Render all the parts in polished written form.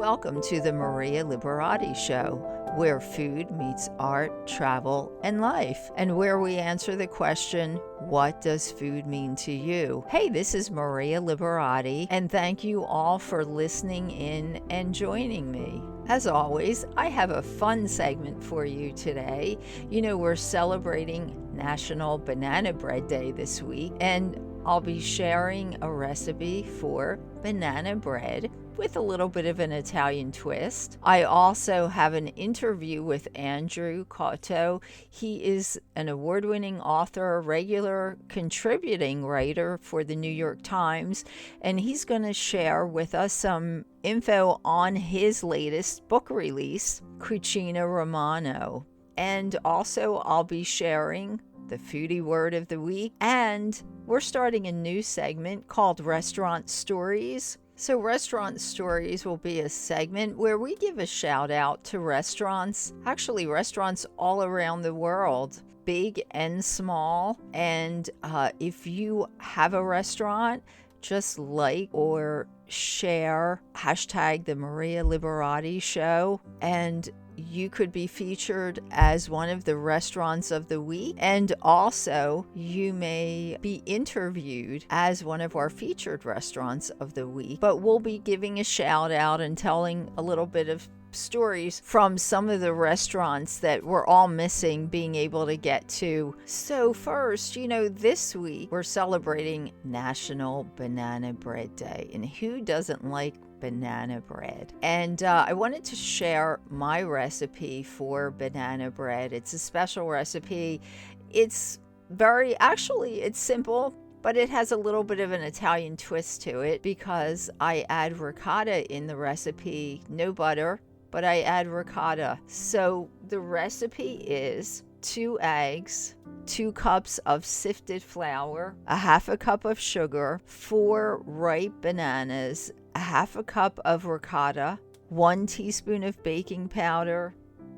Welcome to the Maria Liberati Show, where food meets art, travel, and life, and where we answer the question, what does food mean to you? Hey, this is Maria Liberati, and thank you all for listening in and joining me. As always, I have a fun segment for you today. You know, we're celebrating National Banana Bread Day this week, and I'll be sharing a recipe for banana bread with a little bit of an Italian twist. I also have an interview with Andrew Cotto. He is an award-winning author, regular contributing writer for the New York Times, and he's going to share with us some info on his latest book release, Cucina Romano. And also I'll be sharing the foodie word of the week, and we're starting a new segment called Restaurant Stories. So Restaurant Stories will be a segment where we give a shout out to restaurants, actually restaurants all around the world, big and small. And if you have a restaurant, just like or share hashtag the Maria Liberati Show, and you could be featured as one of the restaurants of the week, and also you may be interviewed as one of our featured restaurants of the week. But we'll be giving a shout out and telling a little bit of stories from some of the restaurants that we're all missing being able to get to. So first, you know, this week we're celebrating National Banana Bread Day, and who doesn't like banana bread? And I wanted to share my recipe for banana bread. It's a special recipe. It's it's simple, but it has a little bit of an Italian twist to it because I add ricotta in the recipe. No butter, but I add ricotta. So the recipe is 2 eggs, 2 cups of sifted flour, a half a cup of sugar, 4 ripe bananas, a half a cup of ricotta, 1 teaspoon of baking powder,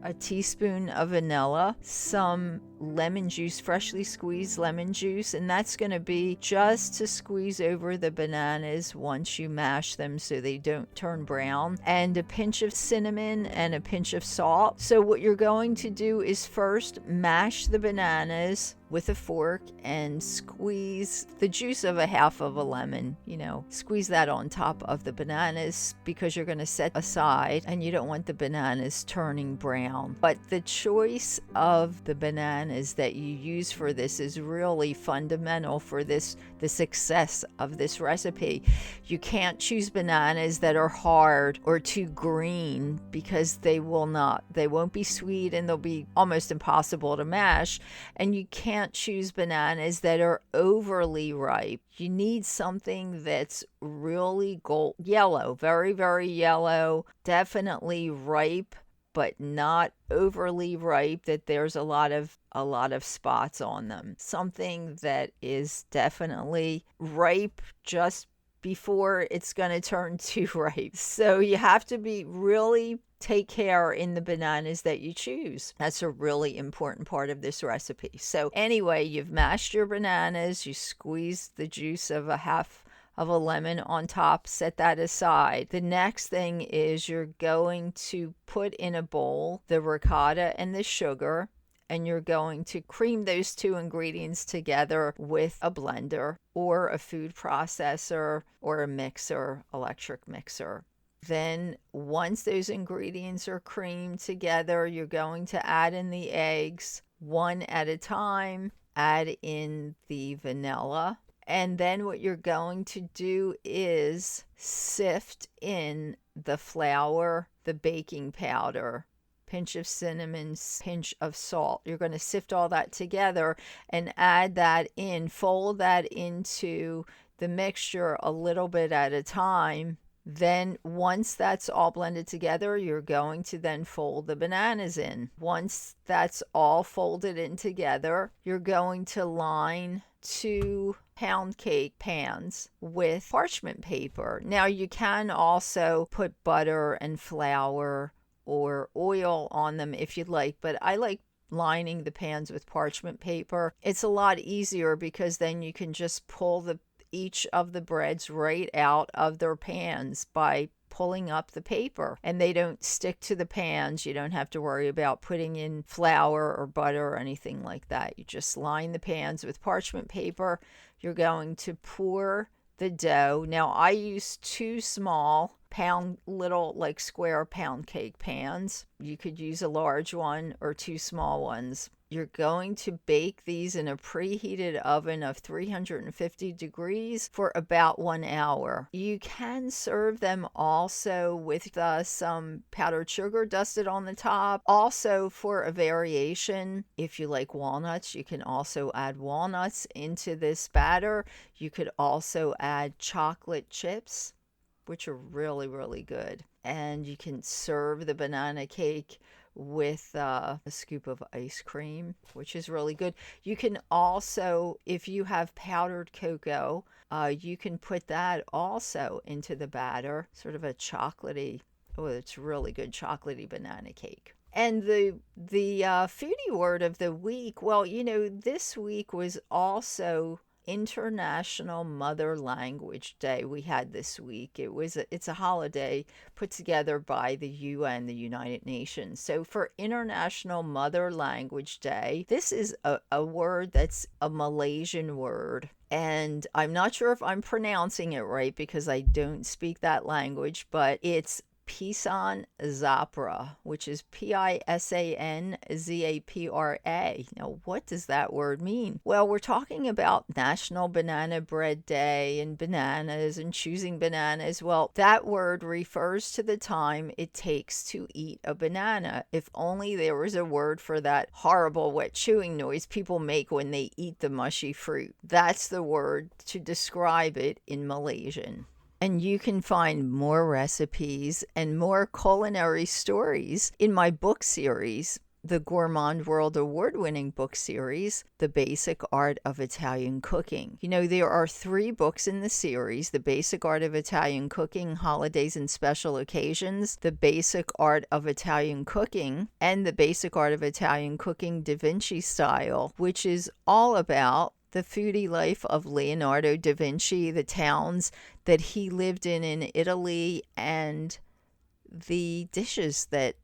a teaspoon of vanilla, some lemon juice, freshly squeezed lemon juice, and that's going to be just to squeeze over the bananas once you mash them so they don't turn brown, and a pinch of cinnamon and a pinch of salt. So what you're going to do is first mash the bananas with a fork and squeeze the juice of a half of a lemon, squeeze that on top of the bananas because you're going to set aside and you don't want the bananas turning brown. But the choice of the bananas that you use for this is really fundamental for the success of this recipe. You can't choose bananas that are hard or too green because they won't be sweet and they'll be almost impossible to mash. And you can't choose bananas that are overly ripe. You need something that's really yellow, very, very yellow, definitely ripe, but not overly ripe that there's a lot of spots on them. Something that is definitely ripe just before it's going to turn too ripe. So you have to really take care in the bananas that you choose. That's a really important part of this recipe. So anyway, you've mashed your bananas, you squeeze the juice of a half of a lemon on top, set that aside. The next thing is you're going to put in a bowl the ricotta and the sugar, and you're going to cream those 2 ingredients together with a blender or a food processor or a mixer, electric mixer. Then once those ingredients are creamed together, you're going to add in the eggs one at a time, add in the vanilla, and then what you're going to do is sift in the flour, the baking powder, pinch of cinnamon, pinch of salt. You're going to sift all that together and add that in, fold that into the mixture a little bit at a time. Then once that's all blended together, you're going to then fold the bananas in. Once that's all folded in together, you're going to line 2 pound cake pans with parchment paper. Now you can also put butter and flour or oil on them if you'd like, but I like lining the pans with parchment paper. It's a lot easier because then you can just pull each of the breads right out of their pans by pulling up the paper, and they don't stick to the pans. You don't have to worry about putting in flour or butter or anything like that. You just line the pans with parchment paper. You're going to pour the dough. Now, I use 2 small little like square pound cake pans. You could use a large one or 2 small ones. You're going to bake these in a preheated oven of 350 degrees for about 1 hour. You can serve them also with some powdered sugar dusted on the top. Also, for a variation, if you like walnuts, you can also add walnuts into this batter. You could also add chocolate chips, which are really, really good. And you can serve the banana cake with a scoop of ice cream, which is really good. You can also, if you have powdered cocoa, you can put that also into the batter, sort of a chocolatey, it's really good chocolatey banana cake. And the foodie word of the week, well, this week was also International Mother Language Day we had this week. It's a holiday put together by the UN, the United Nations. So for International Mother Language Day, this is a word that's a Malaysian word. And I'm not sure if I'm pronouncing it right because I don't speak that language, but it's Pisang Zapra, which is Pisanzapra. Now, what does that word mean? Well, we're talking about National Banana Bread Day and bananas and choosing bananas. Well, that word refers to the time it takes to eat a banana. If only there was a word for that horrible wet chewing noise people make when they eat the mushy fruit. That's the word to describe it in Malaysian. And you can find more recipes and more culinary stories in my book series, the Gourmand World Award-winning book series, The Basic Art of Italian Cooking. There are 3 books in the series: The Basic Art of Italian Cooking, Holidays and Special Occasions, The Basic Art of Italian Cooking, and The Basic Art of Italian Cooking Da Vinci Style, which is all about the foodie life of Leonardo da Vinci, the towns that he lived in Italy, and the dishes that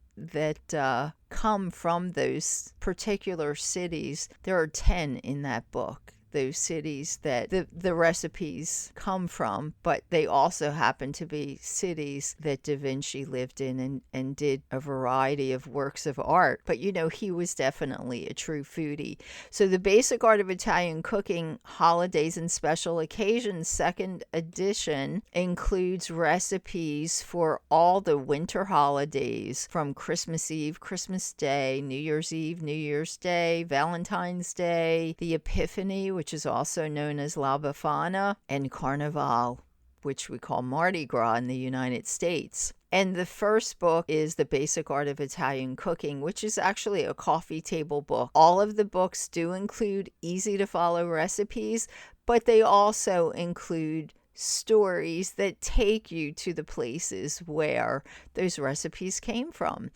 come from those particular cities. There are 10 in that book, those cities that the recipes come from, but they also happen to be cities that Da Vinci lived in and did a variety of works of art. But he was definitely a true foodie. So The Basic Art of Italian Cooking, Holidays and Special Occasions, 2nd edition, includes recipes for all the winter holidays, from Christmas Eve, Christmas Day, New Year's Eve, New Year's Day, Valentine's Day, the Epiphany, which is also known as La Befana, and Carnival, which we call Mardi Gras in the United States. And the first book is The Basic Art of Italian Cooking, which is actually a coffee table book. All of the books do include easy-to-follow recipes, but they also include stories that take you to the places where those recipes came from.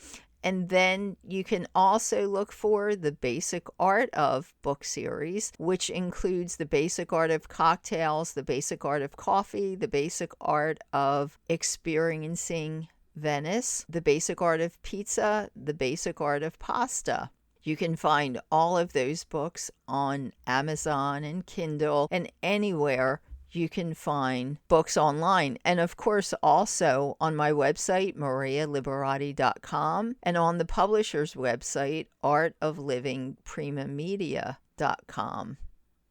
And then you can also look for the Basic Art of book series, which includes the Basic Art of Cocktails, the Basic Art of Coffee, the Basic Art of Experiencing Venice, the Basic Art of Pizza, the Basic Art of Pasta. You can find all of those books on Amazon and Kindle and anywhere you can find books online. And of course, also on my website, marialiberati.com, and on the publisher's website, artoflivingprimamedia.com.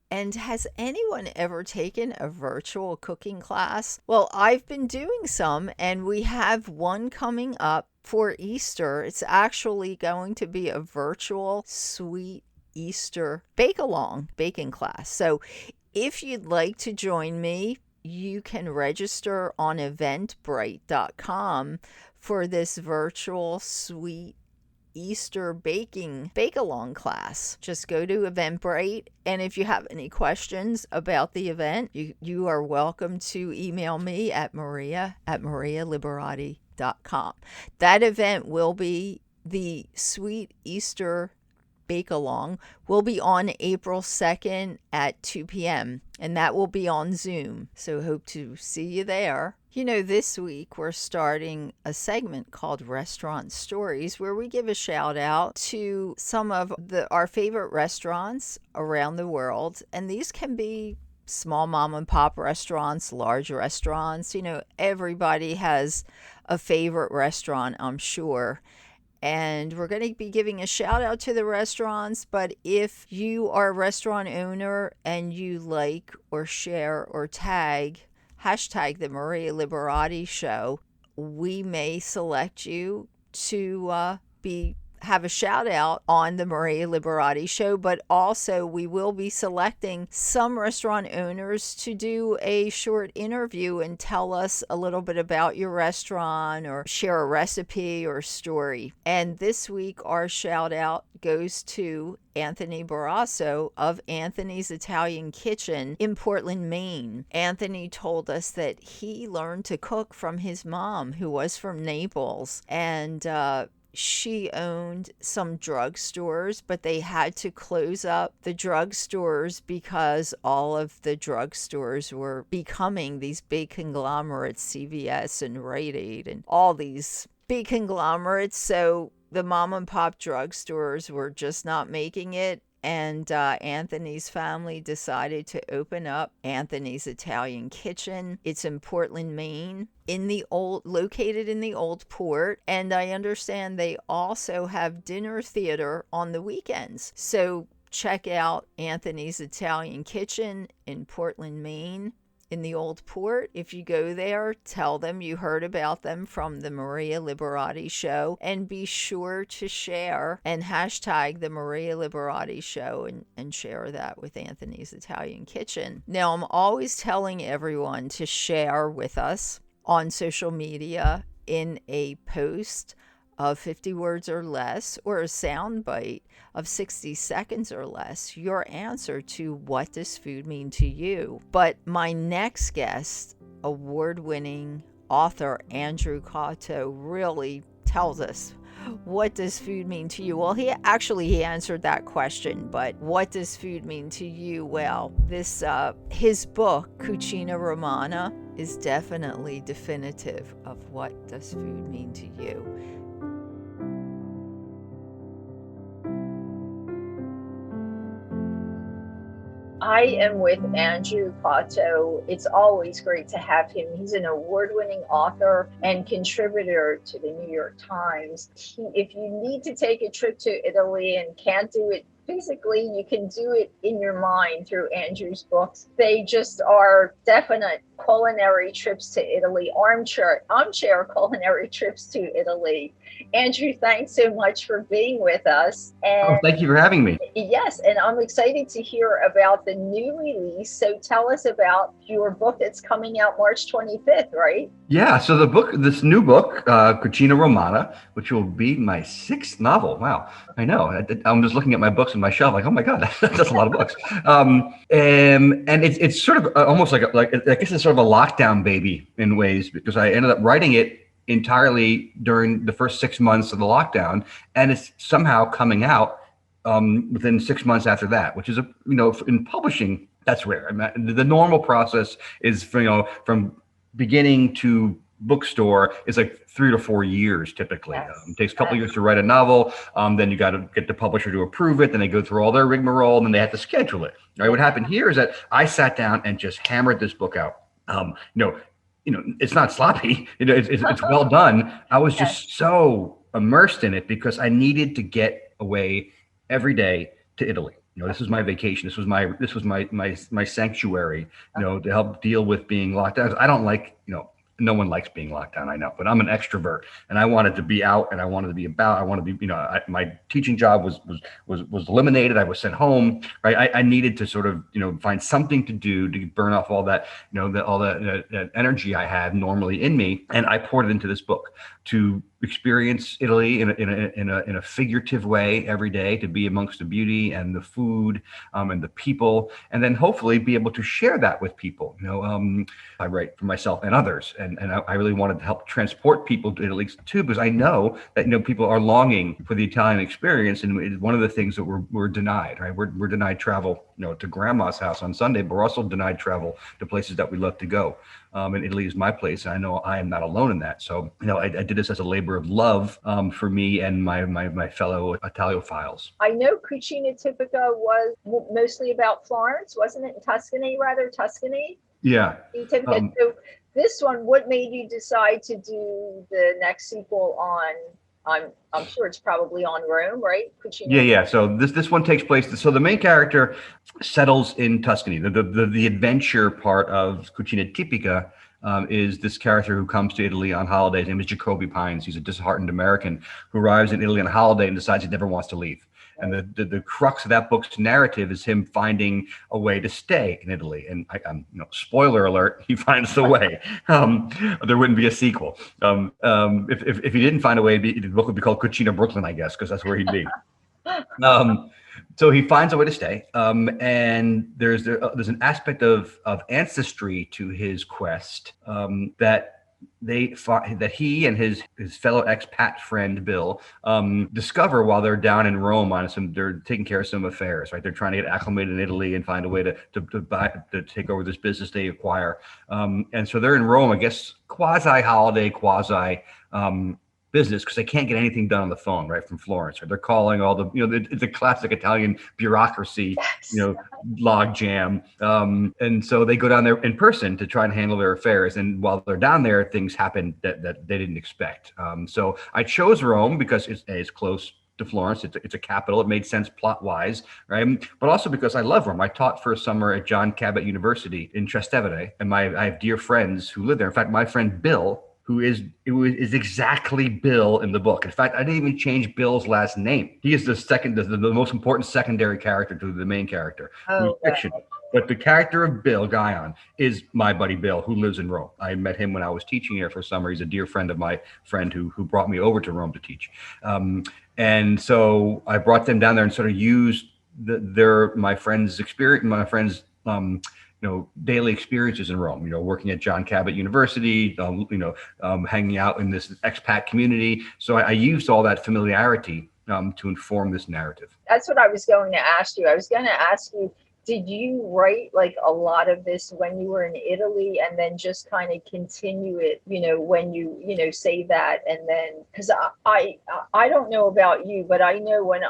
And has anyone ever taken a virtual cooking class? Well, I've been doing some, and we have one coming up for Easter. It's actually going to be a virtual sweet Easter bake-along baking class. So if you'd like to join me, you can register on eventbrite.com for this virtual sweet Easter bake-along class. Just go to Eventbrite, and if you have any questions about the event, you are welcome to email me at maria@marialiberati.com. That event will be the Sweet Easter Bake-Along will be on April 2nd at 2 p.m. and that will be on Zoom. So hope to see you there. You know, this week we're starting a segment called Restaurant Stories where we give a shout out to some of our favorite restaurants around the world. And these can be small mom and pop restaurants, large restaurants. You know, everybody has a favorite restaurant, I'm sure. And we're going to be giving a shout out to the restaurants. But if you are a restaurant owner and you like or share or tag, hashtag the Maria Liberati Show, we may select you to be have a shout out on the Maria Liberati Show, but also we will be selecting some restaurant owners to do a short interview and tell us a little bit about your restaurant or share a recipe or story. And this week, our shout out goes to Anthony Barrasso of Anthony's Italian Kitchen in Portland, Maine. Anthony told us that he learned to cook from his mom, who was from Naples, and she owned some drugstores, but they had to close up the drugstores because all of the drugstores were becoming these big conglomerates, CVS and Rite Aid and all these big conglomerates. So the mom and pop drugstores were just not making it. And Anthony's family decided to open up Anthony's Italian Kitchen. It's in Portland, Maine, located in the old port. And I understand they also have dinner theater on the weekends. So check out Anthony's Italian Kitchen in Portland, Maine, in the old port. If you go there, tell them you heard about them from the Maria Liberati Show, and be sure to share and hashtag the Maria Liberati Show and share that with Anthony's Italian Kitchen. Now, I'm always telling everyone to share with us on social media in a post of 50 words or less, or a sound bite of 60 seconds or less, your answer to what does food mean to you. But my next guest, award-winning author Andrew Cotto, really tells us, what does food mean to you? Well, he answered that question, but what does food mean to you? Well, his book, Cucina Romana, is definitely definitive of what does food mean to you. I am with Andrew Cotto. It's always great to have him. He's an award-winning author and contributor to the New York Times. If you need to take a trip to Italy and can't do it physically, you can do it in your mind through Andrew's books. They just are definite culinary trips to Italy, armchair culinary trips to Italy. Andrew, thanks so much for being with us. And thank you for having me. Yes, and I'm excited to hear about the new release. So tell us about your book that's coming out March 25th, right? Yeah, so this new book, Cucina Romana, which will be my 6th novel. Wow, I know. I'm just looking at my books on my shelf, like, oh my God, that's a lot of books. And it's sort of almost like I guess it's sort of a lockdown baby in ways, because I ended up writing it entirely during the first 6 months of the lockdown, and it's somehow coming out within 6 months after that, which is in publishing, that's rare. I mean, the normal process is from beginning to bookstore is like 3 to 4 years typically. Yes. It takes a couple of years to write a novel. Then you got to get the publisher to approve it. Then they go through all their rigmarole, and then they have to schedule it. Right? What happened here is that I sat down and just hammered this book out. It's not sloppy. It's well done. I was just so immersed in it because I needed to get away every day to Italy. This was my vacation. This was my sanctuary. To help deal with being locked down. I don't like no one likes being locked down, I know, but I'm an extrovert, and I wanted to be out, and I wanted to be about. I wanted to be, my teaching job was eliminated. I was sent home. Right, I needed to sort of find something to do to burn off all that all that energy I had normally in me, and I poured it into this book to experience Italy in a figurative way every day, to be amongst the beauty and the food, and the people, and then hopefully be able to share that with people. I write for myself and others, and I really wanted to help transport people to Italy too, because I know that people are longing for the Italian experience, and it's one of the things that we're denied. Right, we're denied travel, to Grandma's house on Sunday, but we're also denied travel to places that we love to go. And Italy is my place, and I know I am not alone in that. So, I did this as a labor of love, for me and my fellow Italiophiles. I know Cucina Tipica was mostly about Florence, wasn't it? Tuscany, rather, Tuscany? Yeah. So this one, what made you decide to do the next sequel on, I'm sure it's probably on Rome, right? Cucina. Yeah. So this one takes place. So the main character settles in Tuscany. The adventure part of Cucina Tipica is this character who comes to Italy on holiday. His name is Jacoby Pines. He's a disheartened American who arrives in Italy on holiday and decides he never wants to leave. And the crux of that book's narrative is him finding a way to stay in Italy. And spoiler alert, he finds the way. There wouldn't be a sequel. If he didn't find a way, the book would be called Cucina Brooklyn, I guess, because that's where he'd be. So he finds a way to stay, and there's an aspect of ancestry to his quest, that that he and his fellow expat friend Bill discover while they're down in Rome they're taking care of some affairs, right? They're trying to get acclimated in Italy and find a way to take over this business they acquire, and so they're in Rome, I guess, quasi holiday, quasi business, because they can't get anything done on the phone, right, from Florence. Or they're calling all the classic Italian bureaucracy, log jam. And so they go down there in person to try and handle their affairs. And while they're down there, things happen that they didn't expect. So I chose Rome because it's close to Florence. It's a capital. It made sense plot wise, right? But also because I love Rome. I taught for a summer at John Cabot University in Trastevere, and I have dear friends who live there. In fact, my friend Bill, who is exactly Bill in the book. In fact, I didn't even change Bill's last name. He is the most important secondary character to the main character, who's fiction. But the character of Bill Guyon is my buddy Bill, who lives in Rome. I met him when I was teaching here for summer. He's a dear friend of my friend who brought me over to Rome to teach. And so I brought them down there and sort of used my friend's experience, daily experiences in Rome, working at John Cabot University, hanging out in this expat community. So I used all that familiarity to inform this narrative. That's what I was going to ask you. I was going to ask you, did you write like a lot of this when you were in Italy, and then just kind of continue it, when you, say that, and then, because I don't know about you, but I know when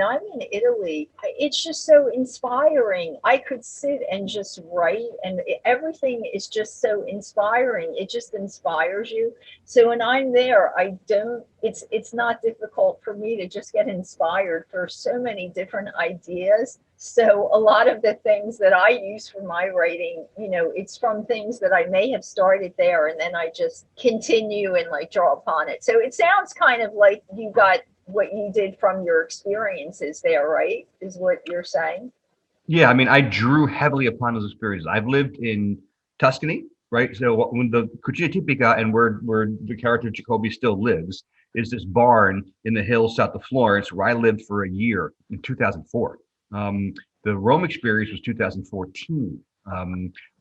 I'm in Italy, it's just so inspiring. I could sit and just write, and everything is just so inspiring. It just inspires you. So when I'm there, it's not difficult for me to just get inspired for so many different ideas. So a lot of the things that I use for my writing, it's from things that I may have started there, and then I just continue and like draw upon it. So it sounds kind of like you got what you did from your experiences there, right? Is what you're saying? Yeah, I mean, I drew heavily upon those experiences. I've lived in Tuscany, right? So when the Cucina Tipica, and where the character Jacoby still lives, is this barn in the hills south of Florence, where I lived for a year in 2004. The Rome experience was 2014.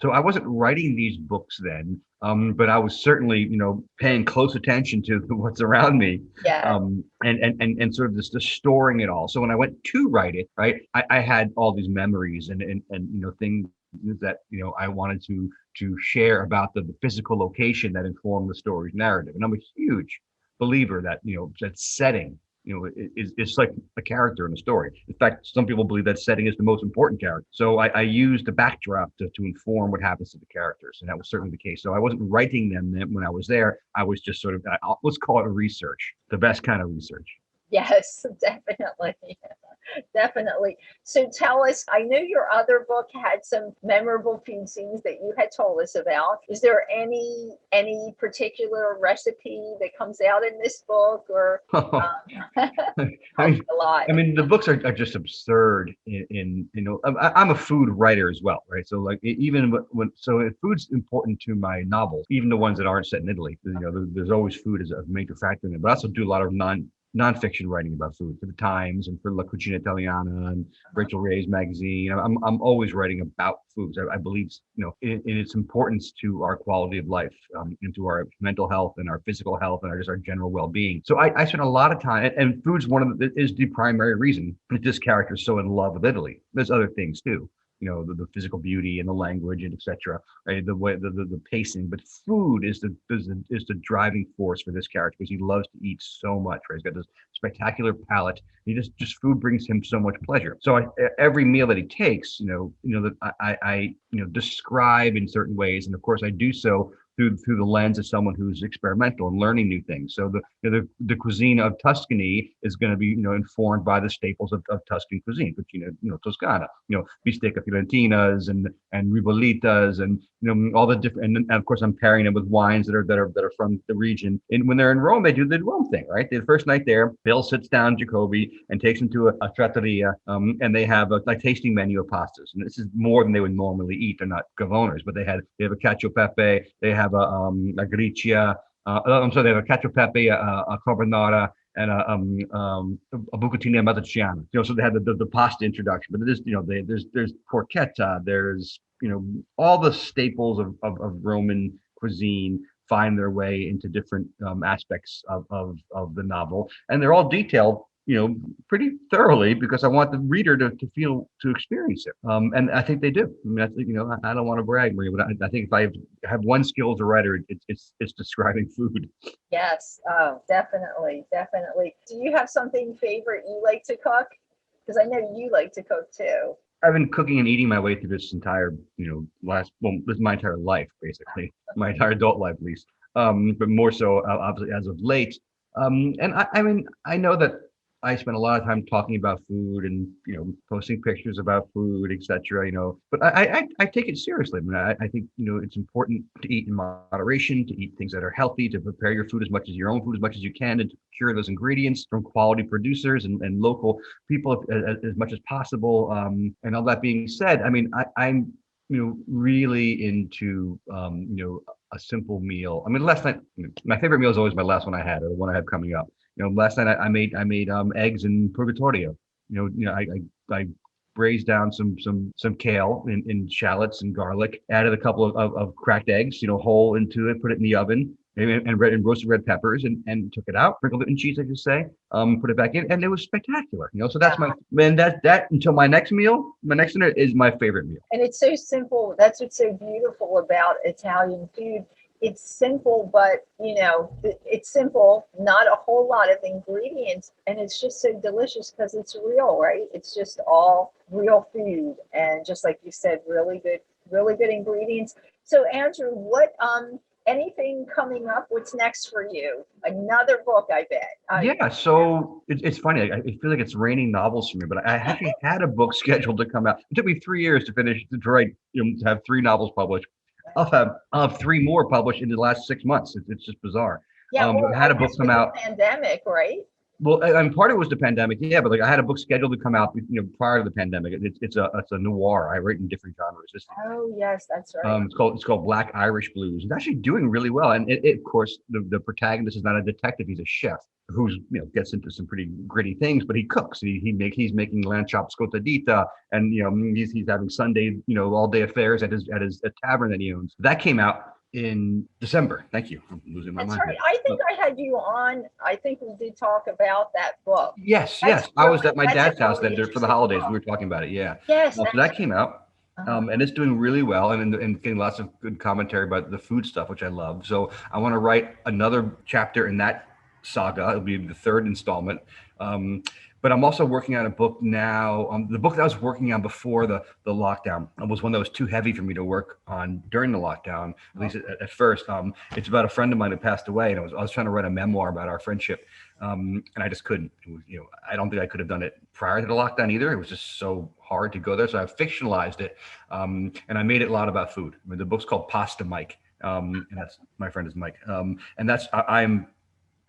So I wasn't writing these books then, but I was certainly, paying close attention to what's around me, and sort of just storing it all. So when I went to write it, right, I had all these memories and things that I wanted to share about the physical location that informed the story's narrative. And I'm a huge believer that that setting is like a character in a story. In fact, some people believe that setting is the most important character. So I used the backdrop to inform what happens to the characters, and that was certainly the case. So I wasn't writing them when I was there. I was just sort of, let's call it research, the best kind of research. Yes, definitely. Definitely. So tell us, I know your other book had some memorable food scenes that you had told us about. Is there any particular recipe that comes out in this book, or I probably mean, a lot? the books are just absurd in I'm a food writer as well, right? So like even so if food's important to my novels, even the ones that aren't set in Italy, there's always food as a major factor in it. But I also do a lot of nonfiction writing about food for the Times and for La Cucina Italiana and Rachel Ray's magazine. I'm always writing about foods. I believe in its importance to our quality of life, and to our mental health and our physical health and just our general well-being. So I spend a lot of time, and food's is the primary reason that this character is so in love with Italy. There's other things too, the physical beauty and the language and etc. Right? The way the pacing, but food is the driving force for this character because he loves to eat so much. Right? He's got this spectacular palate. He just food brings him so much pleasure. So every meal that he takes, that I describe in certain ways, and of course I do so through the lens of someone who's experimental and learning new things. So the cuisine of Tuscany is going to be informed by the staples of Tuscan cuisine, which Toscana, bistecca fiorentinas and ribolitas and all the different, and of course I'm pairing them with wines that are from the region. And when they're in Rome, they do the Rome thing, right? The first night there, Bill sits down Jacoby and takes him to a trattoria, and they have a tasting menu of pastas. And this is more than they would normally eat. They're not gavoners, but they have a cacio pepe, they have a gricia, I'm sorry, they have a cacio pepe, a carbonara, and a bucatini amatriciana. So they had the pasta introduction, but there's porchetta, there's all the staples of Roman cuisine find their way into different aspects of the novel, and they're all detailed pretty thoroughly because I want the reader to experience it. And I think they do. I mean, I don't want to brag, Maria, but I think if I have one skill as a writer, it's describing food. Yes. Oh, definitely. Definitely. Do you have something favorite you like to cook? Because I know you like to cook too. I've been cooking and eating my way through this entire, this is my entire life, basically, my entire adult life, at least. But more so, obviously, as of late. And I know that I spend a lot of time talking about food and posting pictures about food, etc. But I take it seriously. I mean, I think it's important to eat in moderation, to eat things that are healthy, to prepare your food as much as your own food as much as you can, and to procure those ingredients from quality producers and local people as much as possible. And all that being said, I mean, I'm really into a simple meal. I mean, last night my favorite meal is always my last one I had or the one I have coming up. Last night I made eggs in purgatorio. I braised down some kale in shallots and garlic, added a couple of cracked eggs, whole into it, put it in the oven, and roasted red peppers, and took it out, sprinkled it in cheese, I just say, put it back in, and it was spectacular. So that's that until my next meal. My next dinner is my favorite meal. And it's so simple. That's what's so beautiful about Italian food. It's simple, but it's simple, not a whole lot of ingredients, and it's just so delicious because it's real, right? It's just all real food, and just like you said, really good ingredients. So Andrew, what anything coming up? What's next for you? Another book, I bet. Yeah, so it's funny. I feel like it's raining novels for me, but I actually had a book scheduled to come out. It took me 3 years to write, to have 3 novels published. I'll have 3 more published in the last 6 months. It's just bizarre. Yeah, well, I had a book come out. Pandemic, right? Well, and part of it was the pandemic, yeah. But like I had a book scheduled to come out, prior to the pandemic. It's a noir. I write in different genres. Oh yes, that's right. It's called Black Irish Blues. It's actually doing really well. And it of course, the protagonist is not a detective; he's a chef who's gets into some pretty gritty things. But he cooks. He's making lamb chops scotadita, and he's having Sunday all day affairs at his tavern that he owns. That came out in December. Thank you. I'm losing my mind. That's right. I think I had you on. I think we did talk about that book. Yes. I was at my dad's house for the holidays. We were talking about it. Yeah. Yes. So that came out. And it's doing really well and getting lots of good commentary about the food stuff, which I love. So I want to write another chapter in that saga. It'll be the 3rd installment. But I'm also working on a book now. The book that I was working on before the lockdown was one that was too heavy for me to work on during the lockdown, at least at first. It's about a friend of mine who passed away, and I was trying to write a memoir about our friendship, and I just couldn't. It was, I don't think I could have done it prior to the lockdown either. It was just so hard to go there. So I fictionalized it, and I made it a lot about food. I mean, the book's called Pasta Mike, and that's my friend is Mike, and that's I'm.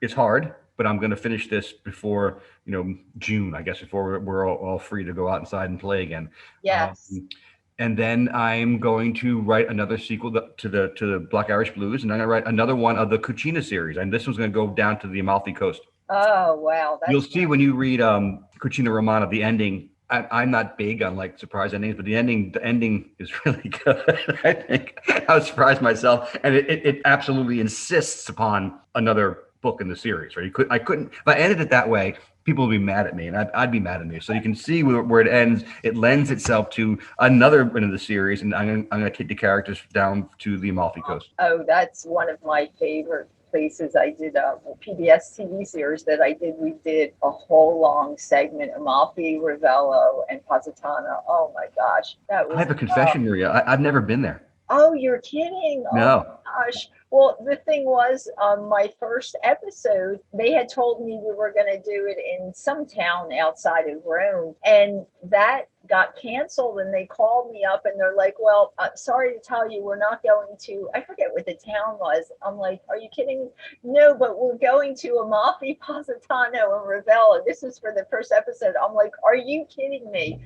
It's hard, but I'm going to finish this before June, I guess, before we're all free to go outside and play again. Yes. And then I'm going to write another sequel to the Black Irish Blues, and I'm going to write another one of the Cucina series, and this one's going to go down to the Amalfi Coast. Oh wow! You'll see when you read Cucina Romana, the ending. I'm not big on like surprise endings, but the ending is really good. I think I was surprised myself, and it absolutely insists upon another book in the series. Right? I couldn't. If I ended it that way, people would be mad at me, and I'd be mad at me. So you can see where it ends. It lends itself to another one of the series, and I'm going to take the characters down to the Amalfi Coast. Oh, that's one of my favorite places. I did a PBS TV series that I did. We did a whole long segment, Amalfi, Ravello, and Positano. Oh my gosh, that was. I have a confession, Maria. I've never been there. Oh, you're kidding! No. Oh my gosh. Well, the thing was, my first episode, they had told me we were going to do it in some town outside of Rome, and that got canceled. And they called me up, and they're like, "Well, sorry to tell you, we're not going to." I forget what the town was. I'm like, "Are you kidding?" No, but we're going to Amalfi, Positano, and Ravello. This was for the first episode. I'm like, "Are you kidding me?"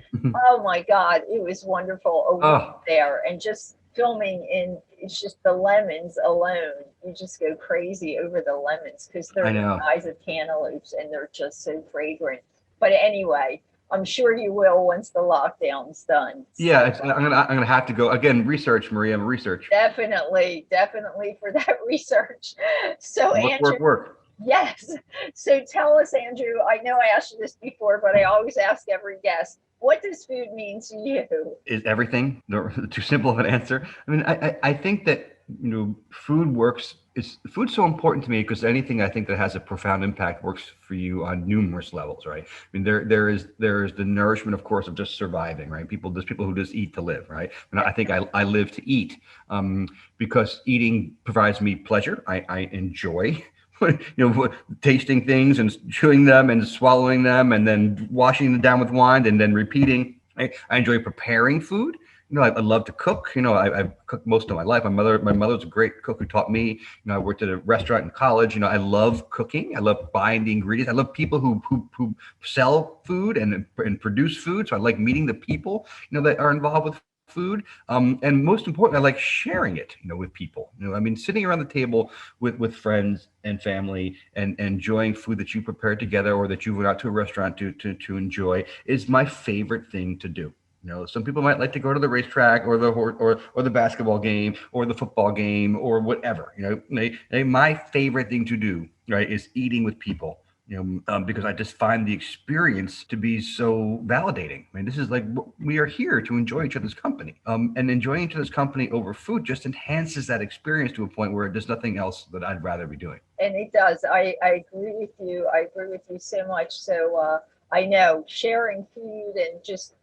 Oh my God, it was wonderful over there, and just filming in. It's just the lemons alone. You just go crazy over the lemons because they're the size of cantaloupes and they're just so fragrant. But anyway, I'm sure you will once the lockdown's done. Yeah, I'm gonna have to go again. Research, Maria. Research. Definitely for that research. So Andrew, work. Yes. So tell us, Andrew. I know I asked you this before, but I always ask every guest. What does food mean to you? Is everything too simple of an answer? I mean, I think that food works. Food's so important to me because anything I think that has a profound impact works for you on numerous levels, right? I mean, there is the nourishment, of course, of just surviving, right? There's people who just eat to live, right? And I think I live to eat because eating provides me pleasure. I enjoy. Tasting things and chewing them and swallowing them and then washing them down with wine and then repeating. I enjoy preparing food. I love to cook. I've cooked most of my life. My mother's a great cook who taught me. I worked at a restaurant in college. I love cooking. I love buying the ingredients. I love people who sell food and produce food. So I like meeting the people, that are involved with food. And most importantly, I like sharing it, with people. Sitting around the table with friends and family and enjoying food that you prepared together or that you went out to a restaurant to enjoy is my favorite thing to do. Some people might like to go to the racetrack or the basketball game or the football game or whatever. My favorite thing to do, right, is eating with people. Because I just find the experience to be so validating. This is like, we are here to enjoy each other's company. And enjoying each other's company over food just enhances that experience to a point where there's nothing else that I'd rather be doing. And it does. I agree with you. I agree with you so much. So I know sharing food and just,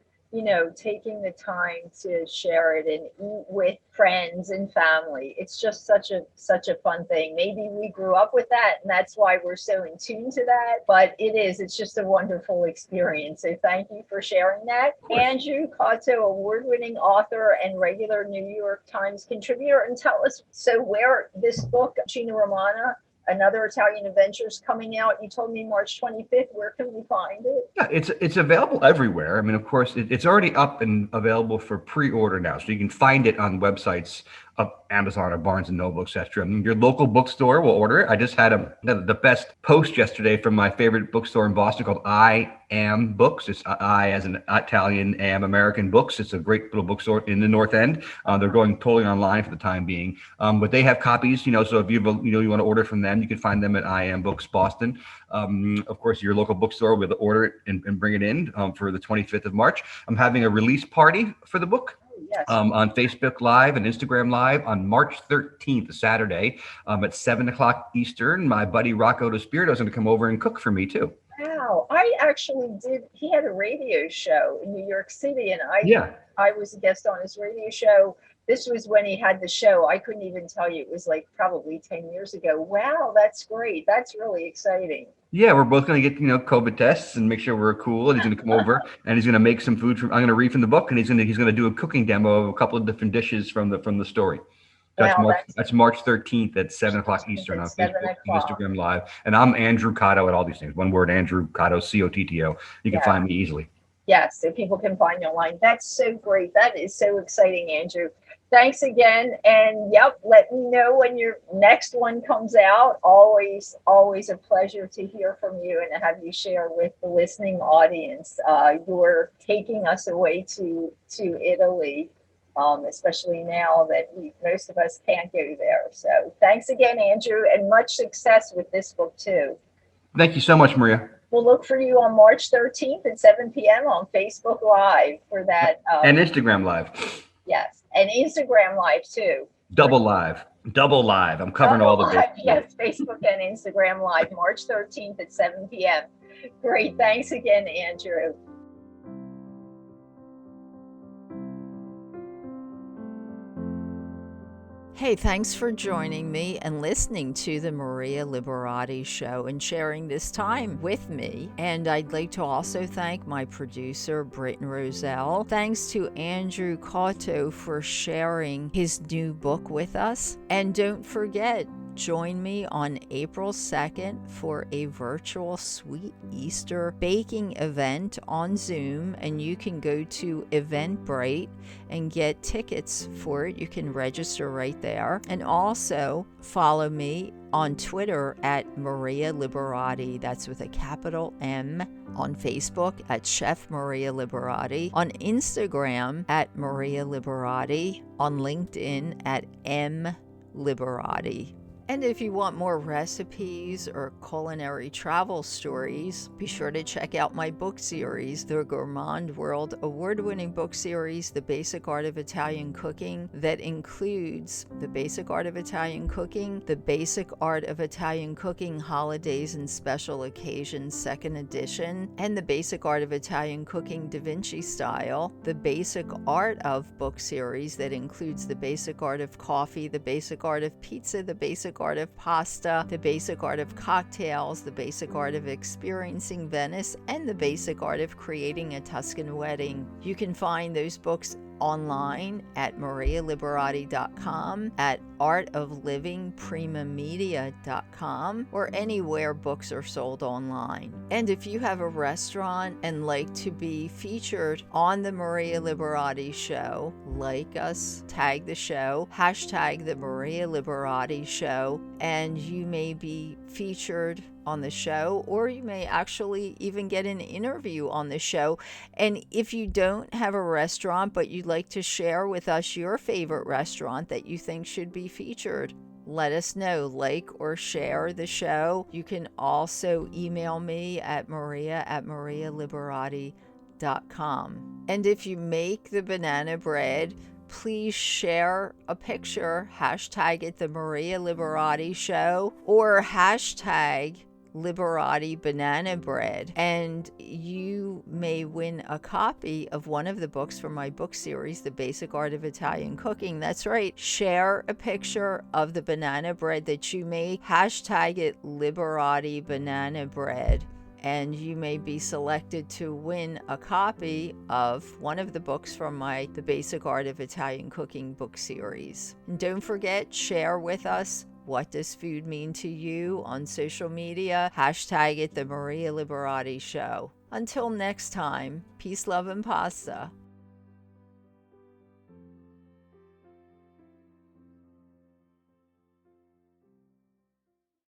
taking the time to share it and eat with friends and family. It's just such a fun thing. Maybe we grew up with that and that's why we're so in tune to that, but it's just a wonderful experience. So thank you for sharing that. Andrew Cotto, award-winning author and regular New York Times contributor. And tell us, so where this book, Cucina Romana, Another Italian Adventures, coming out. You told me March 25th. Where can we find it? Yeah, it's available everywhere. Of course, it's already up and available for pre-order now. So you can find it on websites of Amazon or Barnes & Noble, etc. Your local bookstore will order it. I just had the best post yesterday from my favorite bookstore in Boston called I Am Books. It's I as an Italian, Am American Books. It's a great little bookstore in the North End. They're going totally online for the time being, but they have copies. So if you want to order from them, you can find them at I Am Books Boston. Of course, your local bookstore will order it and bring it in for the 25th of March. I'm having a release party for the book. Yes. On Facebook Live and Instagram Live on March 13th, Saturday, at 7 o'clock Eastern. My buddy Rocco DeSpirito is going to come over and cook for me too. Wow, Wow. I actually did. He had a radio show in New York City, and Yeah. I was a guest on his radio show. This was when he had the show. I couldn't even tell you. It was like probably 10 years ago. Wow, that's great. That's really exciting. Yeah, we're both going to get, COVID tests and make sure we're cool. And he's going to come over and he's going to make some food I'm going to read from the book, and he's going to do a cooking demo of a couple of different dishes from the story. Wow, That's March 13th at 7 o'clock Eastern on Facebook and Instagram Live. And I'm Andrew Cotto at all these things. One word, Andrew Cotto, Cotto. You can find me easily. Yes, so people can find you online. That's so great. That is so exciting, Andrew. Thanks again. And let me know when your next one comes out. Always a pleasure to hear from you and have you share with the listening audience. You're taking us away to Italy, especially now that most of us can't go there. So thanks again, Andrew, and much success with this book too. Thank you so much, Maria. We'll look for you on March 13th at 7 p.m. on Facebook Live for that. And Instagram Live. Yes, and Instagram Live too. Double live. I'm covering all the books. Yes, Facebook and Instagram Live, March 13th at 7 p.m. Great. Thanks again, Andrew. Hey, thanks for joining me and listening to the Maria Liberati Show and sharing this time with me. And I'd like to also thank my producer, Britton Roselle. Thanks to Andrew Cotto for sharing his new book with us. And don't forget, join me on April 2nd for a virtual Sweet Easter baking event on Zoom, and you can go to Eventbrite and get tickets for it. You can register right there. And also follow me on Twitter at Maria Liberati. That's with a capital M. On Facebook at Chef Maria Liberati. On Instagram at Maria Liberati. On LinkedIn at M Liberati. And if you want more recipes or culinary travel stories, be sure to check out my book series, the Gourmand World award-winning book series, The Basic Art of Italian Cooking, that includes The Basic Art of Italian Cooking, The Basic Art of Italian Cooking Holidays and Special Occasions 2nd edition, and The Basic Art of Italian Cooking Da Vinci Style, The Basic Art of book series that includes The Basic Art of Coffee, The Basic Art of Pizza, The Basic Art of Pasta, The Basic Art of Cocktails, The Basic Art of Experiencing Venice, and The Basic Art of Creating a Tuscan Wedding. You can find those books online at marialiberati.com, at artoflivingprimamedia.com, or anywhere books are sold online. And if you have a restaurant and like to be featured on the Maria Liberati Show, like us, tag the show, hashtag the Maria Liberati Show, and you may be featured on the show, or you may actually even get an interview on the show. And if you don't have a restaurant, but you'd like to share with us your favorite restaurant that you think should be featured, let us know. Like or share the show. You can also email me at maria@marialiberati.com. And if you make the banana bread, please share a picture, hashtag it the Maria Liberati Show, or hashtag Liberati Banana Bread, and you may win a copy of one of the books from my book series, The Basic Art of Italian Cooking. That's right. Share a picture of the banana bread that you made, hashtag it Liberati Banana Bread, and you may be selected to win a copy of one of the books from my The Basic Art of Italian Cooking book series. And don't forget, share with us, what does food mean to you on social media? Hashtag it the Maria Liberati Show. Until next time, peace, love, and pasta.